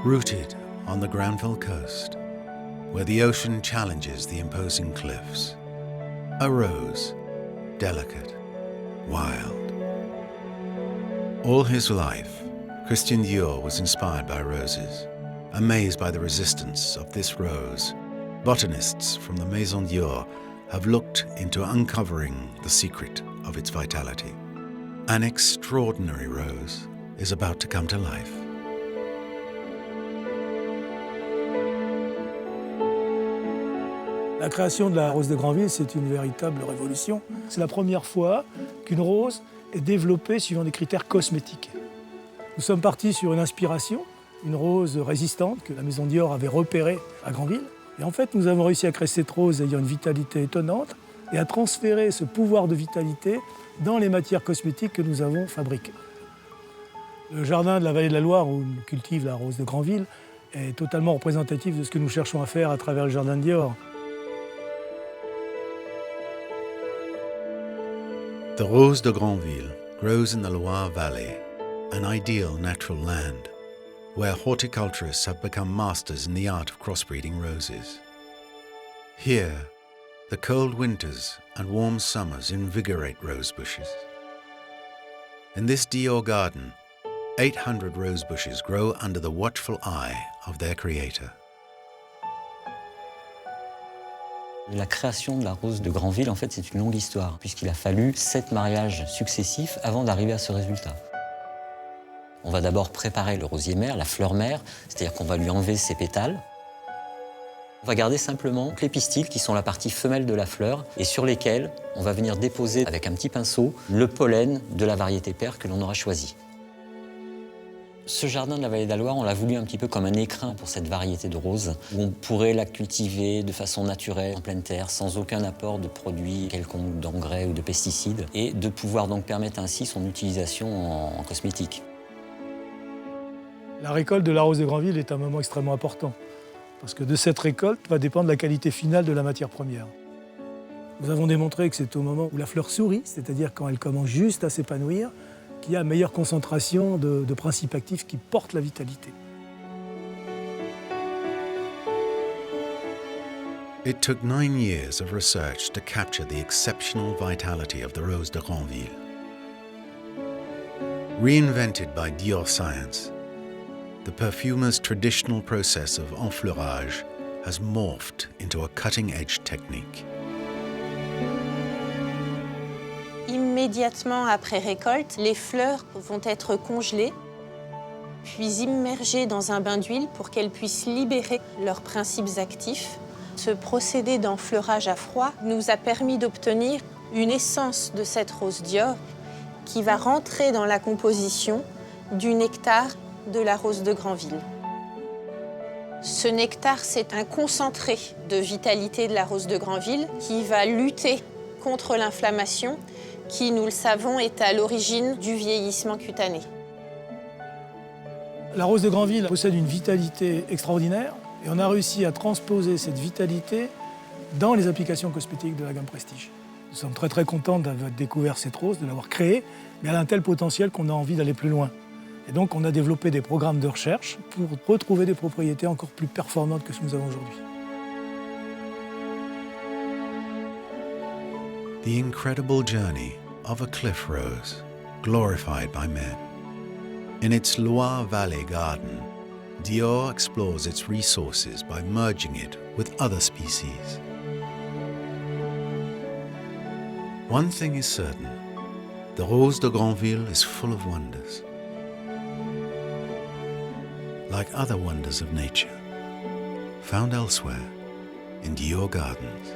Rooted on the Granville coast, where the ocean challenges the imposing cliffs, a rose, delicate, wild. All his life, Christian Dior was inspired by roses. Amazed by the resistance of this rose, botanists from the Maison Dior have looked into uncovering the secret of its vitality. An extraordinary rose is about to come to life. La création de la rose de Granville, c'est une véritable révolution. C'est la première fois qu'une rose est développée suivant des critères cosmétiques. Nous sommes partis sur une inspiration, une rose résistante que la Maison Dior avait repérée à Granville. Et en fait, nous avons réussi à créer cette rose ayant une vitalité étonnante et à transférer ce pouvoir de vitalité dans les matières cosmétiques que nous avons fabriquées. Le jardin de la vallée de la Loire, où on cultive la rose de Granville, est totalement représentatif de ce que nous cherchons à faire à travers le jardin de Dior. The rose de Granville grows in the Loire Valley, an ideal natural land, where horticulturists have become masters in the art of crossbreeding roses. Here, the cold winters and warm summers invigorate rose bushes. In this Dior garden, 800 rose bushes grow under the watchful eye of their creator. La création de la rose de Granville, en fait, c'est une longue histoire, puisqu'il a fallu 7 mariages successifs avant d'arriver à ce résultat. On va d'abord préparer le rosier mère, la fleur mère, c'est-à-dire qu'on va lui enlever ses pétales. On va garder simplement les pistils, qui sont la partie femelle de la fleur, et sur lesquels on va venir déposer avec un petit pinceau le pollen de la variété père que l'on aura choisie. Ce jardin de la vallée de la Loire, on l'a voulu un petit peu comme un écrin pour cette variété de rose, où on pourrait la cultiver de façon naturelle, en pleine terre, sans aucun apport de produits quelconques, d'engrais ou de pesticides, et de pouvoir donc permettre ainsi son utilisation en cosmétique. La récolte de la rose de Granville est un moment extrêmement important, parce que de cette récolte va dépendre la qualité finale de la matière première. Nous avons démontré que c'est au moment où la fleur sourit, c'est-à-dire quand elle commence juste à s'épanouir, qu'il y a une meilleure concentration de principes actifs qui portent la vitalité. It took 9 years of research to capture the exceptional vitality of the rose de Granville. Reinvented by Dior Science, the perfumer's traditional process of enfleurage has morphed into a cutting-edge technique. Immédiatement après récolte, les fleurs vont être congelées, puis immergées dans un bain d'huile pour qu'elles puissent libérer leurs principes actifs. Ce procédé d'enfleurage à froid nous a permis d'obtenir une essence de cette rose Dior qui va rentrer dans la composition du nectar de la rose de Granville. Ce nectar, c'est un concentré de vitalité de la rose de Granville qui va lutter contre l'inflammation qui, nous le savons, est à l'origine du vieillissement cutané. La rose de Granville possède une vitalité extraordinaire et on a réussi à transposer cette vitalité dans les applications cosmétiques de la gamme Prestige. Nous sommes très contents d'avoir découvert cette rose, de l'avoir créée, mais elle a un tel potentiel qu'on a envie d'aller plus loin. Et donc on a développé des programmes de recherche pour retrouver des propriétés encore plus performantes que ce que nous avons aujourd'hui. The incredible journey of a cliff rose, glorified by men. In its Loire Valley garden, Dior explores its resources by merging it with other species. One thing is certain, the rose de Granville is full of wonders. Like other wonders of nature, found elsewhere in Dior gardens.